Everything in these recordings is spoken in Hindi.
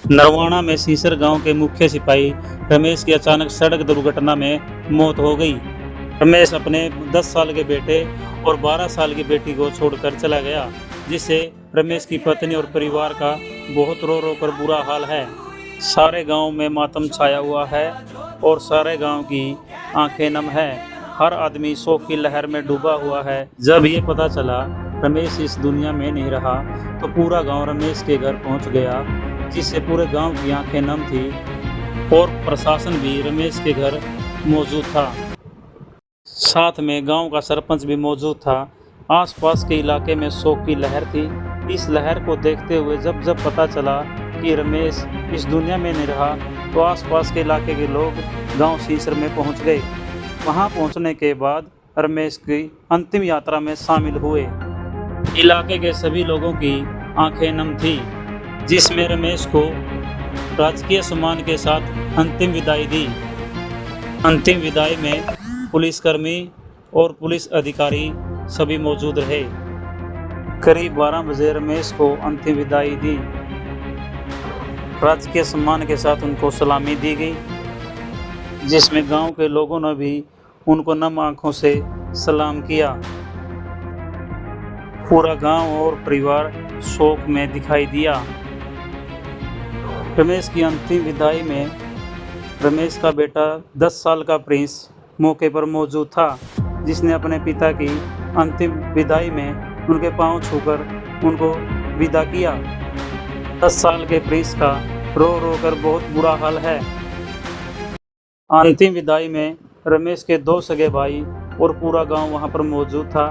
नरवाना में सीसर गांव के मुख्य सिपाही रमेश की अचानक सड़क दुर्घटना में मौत हो गई। रमेश अपने 10 साल के बेटे और 12 साल की बेटी को छोड़कर चला गया, जिससे रमेश की पत्नी और परिवार का बहुत रो रो कर बुरा हाल है। सारे गांव में मातम छाया हुआ है और सारे गांव की आंखें नम है। हर आदमी शोक की लहर में डूबा हुआ है। जब ये पता चला रमेश इस दुनिया में नहीं रहा तो पूरा गांव रमेश के घर पहुंच गया, जिससे पूरे गांव की आंखें नम थी और प्रशासन भी रमेश के घर मौजूद था। साथ में गांव का सरपंच भी मौजूद था। आसपास के इलाके में शोक की लहर थी। इस लहर को देखते हुए जब जब पता चला कि रमेश इस दुनिया में नहीं रहा तो आसपास के इलाके के लोग गांव सीसर में पहुंच गए। वहां पहुंचने के बाद रमेश की अंतिम यात्रा में शामिल हुए। इलाके के सभी लोगों की आंखें नम थी, जिसमें रमेश को राजकीय सम्मान के साथ अंतिम विदाई दी। अंतिम विदाई में पुलिसकर्मी और पुलिस अधिकारी सभी मौजूद रहे। करीब 12 बजे रमेश को अंतिम विदाई दी। राजकीय सम्मान के साथ उनको सलामी दी गई, जिसमें गांव के लोगों ने भी उनको नम आंखों से सलाम किया। पूरा गांव और परिवार शोक में दिखाई दिया। रमेश की अंतिम विदाई में रमेश का बेटा 10 साल का प्रिंस मौके पर मौजूद था, जिसने अपने पिता की अंतिम विदाई में उनके पांव छूकर उनको विदा किया। 10 साल के प्रिंस का रो रो कर बहुत बुरा हाल है। अंतिम विदाई में रमेश के 2 सगे भाई और पूरा गांव वहां पर मौजूद था,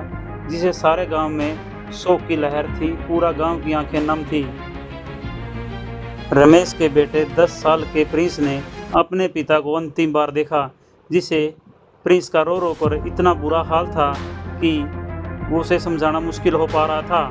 जिसे सारे गांव में शोक की लहर थी। पूरा गांव की आंखें नम थी। रमेश के बेटे 10 साल के प्रिंस ने अपने पिता को अंतिम बार देखा, जिसे प्रिंस का रो रो कर इतना बुरा हाल था कि वो उसे समझाना मुश्किल हो पा रहा था।